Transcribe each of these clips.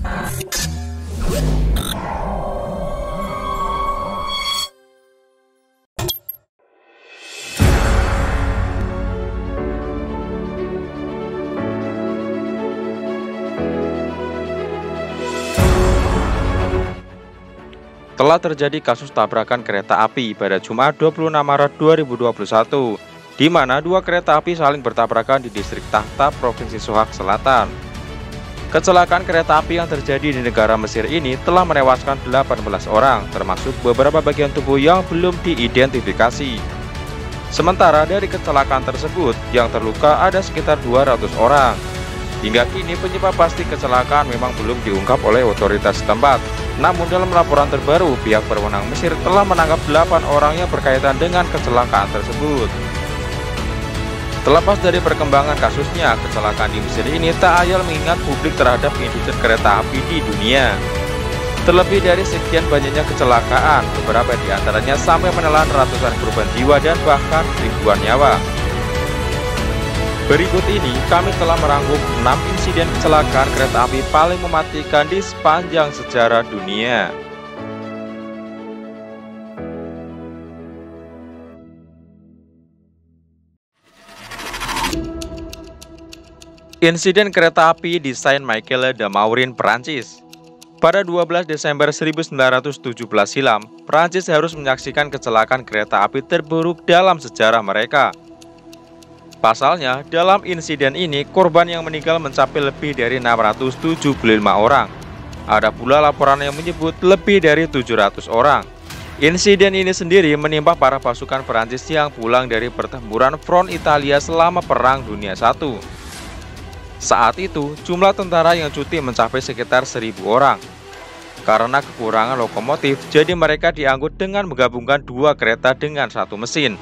Telah terjadi kasus tabrakan kereta api pada Jumat 26 Maret 2021, di mana dua kereta api saling bertabrakan di distrik Tahta, Provinsi Sohag Selatan. Kecelakaan kereta api yang terjadi di negara Mesir ini telah menewaskan 18 orang, termasuk beberapa bagian tubuh yang belum diidentifikasi. Sementara dari kecelakaan tersebut, yang terluka ada sekitar 200 orang. Hingga kini penyebab pasti kecelakaan memang belum diungkap oleh otoritas setempat. Namun dalam laporan terbaru, pihak berwenang Mesir telah menangkap 8 orang yang berkaitan dengan kecelakaan tersebut. Terlepas dari perkembangan kasusnya, kecelakaan di Mesir ini tak ayal mengingat publik terhadap insiden kereta api di dunia. Terlebih dari sekian banyaknya kecelakaan, beberapa di antaranya sampai menelan ratusan korban jiwa dan bahkan ribuan nyawa. Berikut ini kami telah merangkum 6 insiden kecelakaan kereta api paling mematikan di sepanjang sejarah dunia. Insiden kereta api di Saint-Michel-de-Maurin, Prancis. Pada 12 Desember 1917 silam, Prancis harus menyaksikan kecelakaan kereta api terburuk dalam sejarah mereka. Pasalnya, dalam insiden ini, korban yang meninggal mencapai lebih dari 675 orang. Ada pula laporan yang menyebut lebih dari 700 orang. Insiden ini sendiri menimpa para pasukan Prancis yang pulang dari pertempuran front Italia selama Perang Dunia I. Saat itu, jumlah tentara yang cuti mencapai sekitar 1.000 orang. Karena kekurangan lokomotif, jadi mereka diangkut dengan menggabungkan dua kereta dengan satu mesin.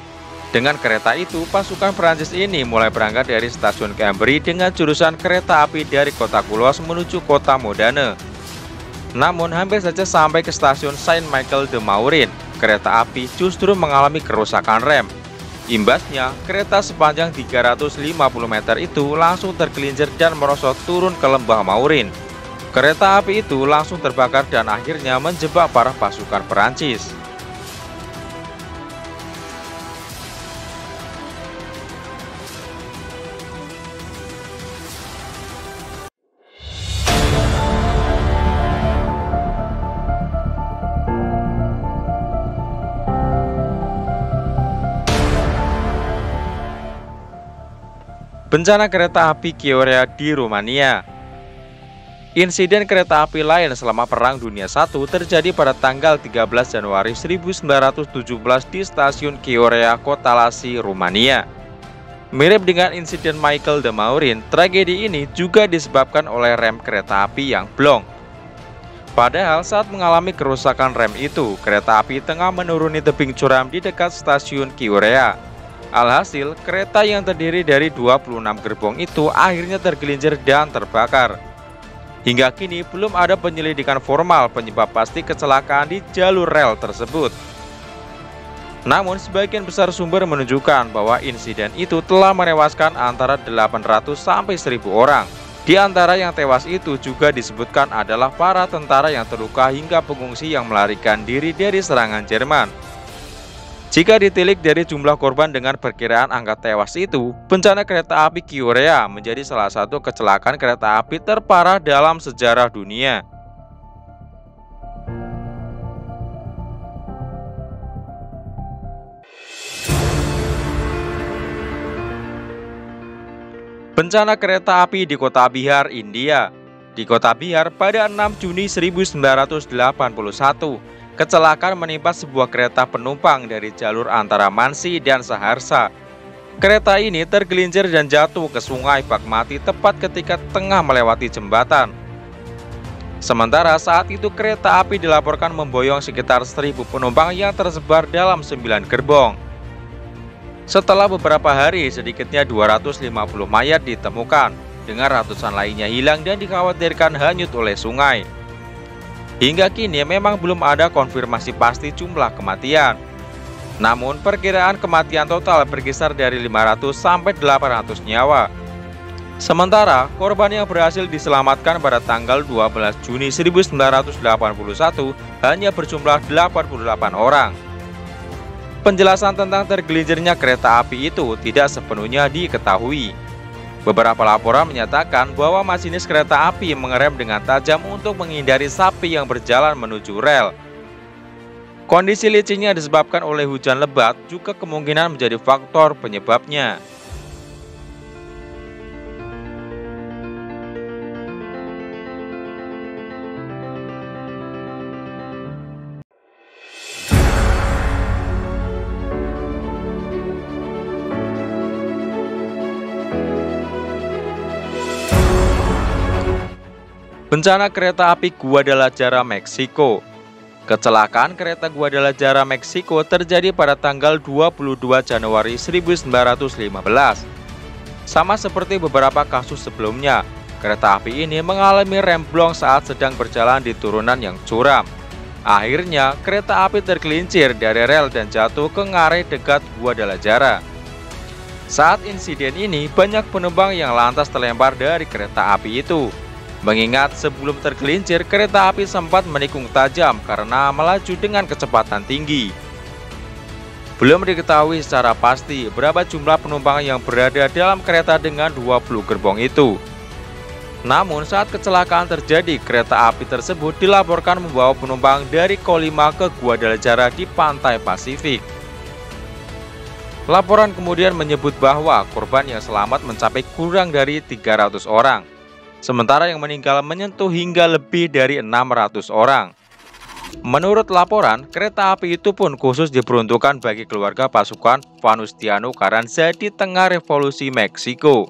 Dengan kereta itu, pasukan Prancis ini mulai berangkat dari stasiun Cambrai dengan jurusan kereta api dari kota Toulouse menuju kota Modane. Namun hampir saja sampai ke stasiun Saint-Michel-de-Maurin, kereta api justru mengalami kerusakan rem. Imbasnya, kereta sepanjang 350 meter itu langsung tergelincir dan merosot turun ke lembah Maurin. Kereta api itu langsung terbakar dan akhirnya menjebak para pasukan Perancis. Bencana kereta api Chiorea di Rumania. Insiden kereta api lain selama Perang Dunia I terjadi pada tanggal 13 Januari 1917 di stasiun Chiorea, kota Lasi, Rumania. Mirip dengan insiden Michel-de-Maurin, tragedi ini juga disebabkan oleh rem kereta api yang blong. Padahal saat mengalami kerusakan rem itu, kereta api tengah menuruni tebing curam di dekat stasiun Chiorea. Alhasil, kereta yang terdiri dari 26 gerbong itu akhirnya tergelincir dan terbakar. Hingga kini belum ada penyelidikan formal penyebab pasti kecelakaan di jalur rel tersebut. Namun sebagian besar sumber menunjukkan bahwa insiden itu telah menewaskan antara 800 sampai 1.000 orang. Di antara yang tewas itu juga disebutkan adalah para tentara yang terluka hingga pengungsi yang melarikan diri dari serangan Jerman. Jika ditilik dari jumlah korban dengan perkiraan angka tewas itu, bencana kereta api Chiorea menjadi salah satu kecelakaan kereta api terparah dalam sejarah dunia. Bencana kereta api di kota Bihar, India. Di kota Bihar pada 6 Juni 1981, kecelakaan menimpa sebuah kereta penumpang dari jalur antara Mansi dan Saharsa. Kereta ini tergelincir dan jatuh ke sungai Bagmati tepat ketika tengah melewati jembatan. Sementara saat itu kereta api dilaporkan memboyong sekitar 1.000 penumpang yang tersebar dalam 9 gerbong. Setelah beberapa hari, sedikitnya 250 mayat ditemukan, dengan ratusan lainnya hilang dan dikhawatirkan hanyut oleh sungai. Hingga kini memang belum ada konfirmasi pasti jumlah kematian. Namun perkiraan kematian total berkisar dari 500 sampai 800 nyawa. Sementara, korban yang berhasil diselamatkan pada tanggal 12 Juni 1981 hanya berjumlah 88 orang. Penjelasan tentang tergelincirnya kereta api itu tidak sepenuhnya diketahui. Beberapa laporan menyatakan bahwa masinis kereta api mengerem dengan tajam untuk menghindari sapi yang berjalan menuju rel. Kondisi licinnya disebabkan oleh hujan lebat juga kemungkinan menjadi faktor penyebabnya. Bencana kereta api Guadalajara, Meksiko. Kecelakaan kereta Guadalajara, Meksiko terjadi pada tanggal 22 Januari 1915. Sama seperti beberapa kasus sebelumnya, kereta api ini mengalami remblong saat sedang berjalan di turunan yang curam. Akhirnya, kereta api tergelincir dari rel dan jatuh ke ngarai dekat Guadalajara. Saat insiden ini, banyak penumpang yang lantas terlempar dari kereta api itu. Mengingat sebelum tergelincir, kereta api sempat menikung tajam karena melaju dengan kecepatan tinggi. Belum diketahui secara pasti berapa jumlah penumpang yang berada dalam kereta dengan 20 gerbong itu. Namun saat kecelakaan terjadi, kereta api tersebut dilaporkan membawa penumpang dari Colima ke Guadalajara di pantai Pasifik. Laporan kemudian menyebut bahwa korban yang selamat mencapai kurang dari 300 orang. Sementara yang meninggal menyentuh hingga lebih dari 600 orang. Menurut laporan, kereta api itu pun khusus diperuntukkan bagi keluarga pasukan Venustiano Carranza di tengah revolusi Meksiko.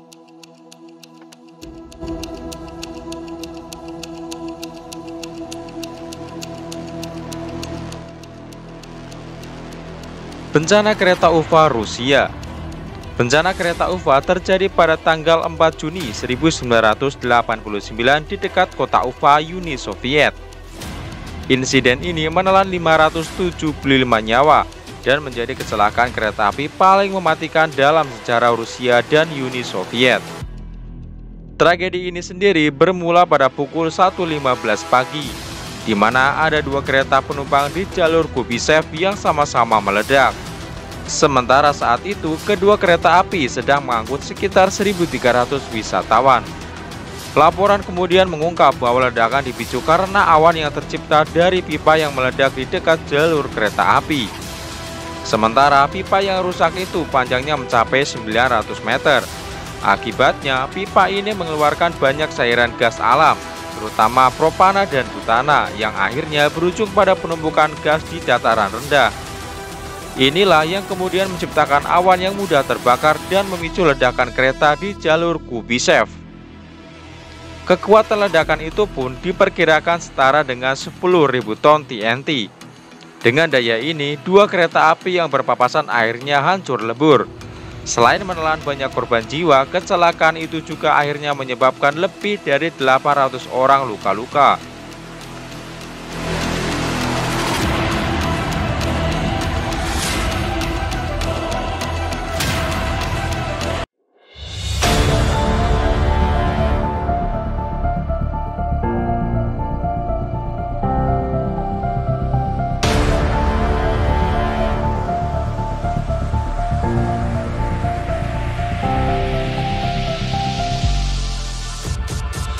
Bencana kereta UFA Rusia. Bencana kereta UFA terjadi pada tanggal 4 Juni 1989 di dekat kota Ufa, Uni Soviet. Insiden ini menelan 575 nyawa dan menjadi kecelakaan kereta api paling mematikan dalam sejarah Rusia dan Uni Soviet. Tragedi ini sendiri bermula pada pukul 1.15 pagi, di mana ada dua kereta penumpang di jalur Kubicev yang sama-sama meledak. Sementara saat itu, kedua kereta api sedang mengangkut sekitar 1.300 wisatawan. Laporan kemudian mengungkap bahwa ledakan dipicu karena awan yang tercipta dari pipa yang meledak di dekat jalur kereta api. Sementara pipa yang rusak itu panjangnya mencapai 900 meter. Akibatnya, pipa ini mengeluarkan banyak cairan gas alam, terutama propana dan butana, yang akhirnya berujung pada penumpukan gas di dataran rendah. Inilah yang kemudian menciptakan awan yang mudah terbakar dan memicu ledakan kereta di jalur Kubicev. Kekuatan ledakan itu pun diperkirakan setara dengan 10.000 ton TNT. Dengan daya ini, dua kereta api yang berpapasan akhirnya hancur lebur. Selain menelan banyak korban jiwa, kecelakaan itu juga akhirnya menyebabkan lebih dari 800 orang luka-luka.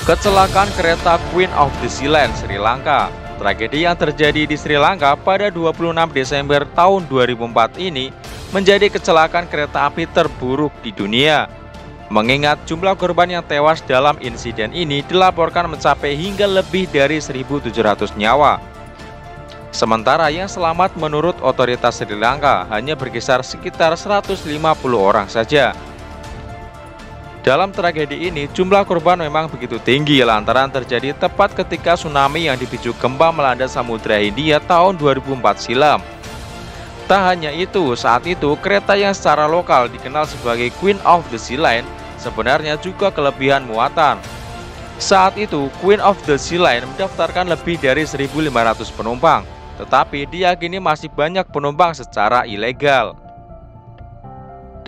Kecelakaan kereta Queen of the Sea Line, Sri Lanka. Tragedi yang terjadi di Sri Lanka pada 26 Desember tahun 2004 ini menjadi kecelakaan kereta api terburuk di dunia. Mengingat jumlah korban yang tewas dalam insiden ini dilaporkan mencapai hingga lebih dari 1.700 nyawa. Sementara yang selamat menurut otoritas Sri Lanka hanya berkisar sekitar 150 orang saja. Dalam tragedi ini, jumlah korban memang begitu tinggi lantaran terjadi tepat ketika tsunami yang dipicu gempa melanda Samudra Hindia tahun 2004 silam. Tak hanya itu, saat itu kereta yang secara lokal dikenal sebagai Queen of the Sea Line sebenarnya juga kelebihan muatan. Saat itu, Queen of the Sea Line mendaftarkan lebih dari 1.500 penumpang, tetapi diyakini masih banyak penumpang secara ilegal.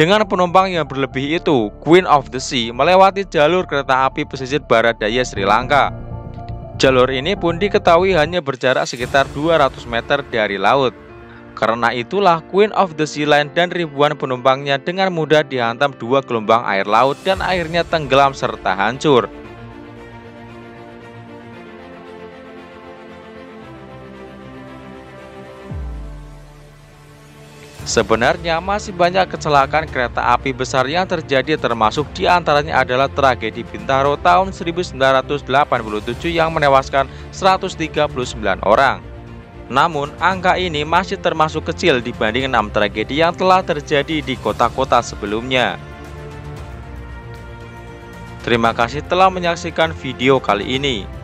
Dengan penumpang yang berlebih itu, Queen of the Sea melewati jalur kereta api pesisir barat daya Sri Lanka. Jalur ini pun diketahui hanya berjarak sekitar 200 meter dari laut. Karena itulah Queen of the Sea Line dan ribuan penumpangnya dengan mudah dihantam dua gelombang air laut dan akhirnya tenggelam serta hancur. Sebenarnya masih banyak kecelakaan kereta api besar yang terjadi, termasuk diantaranya adalah tragedi Bintaro tahun 1987 yang menewaskan 139 orang. Namun, angka ini masih termasuk kecil dibanding 6 tragedi yang telah terjadi di kota-kota sebelumnya. Terima kasih telah menyaksikan video kali ini.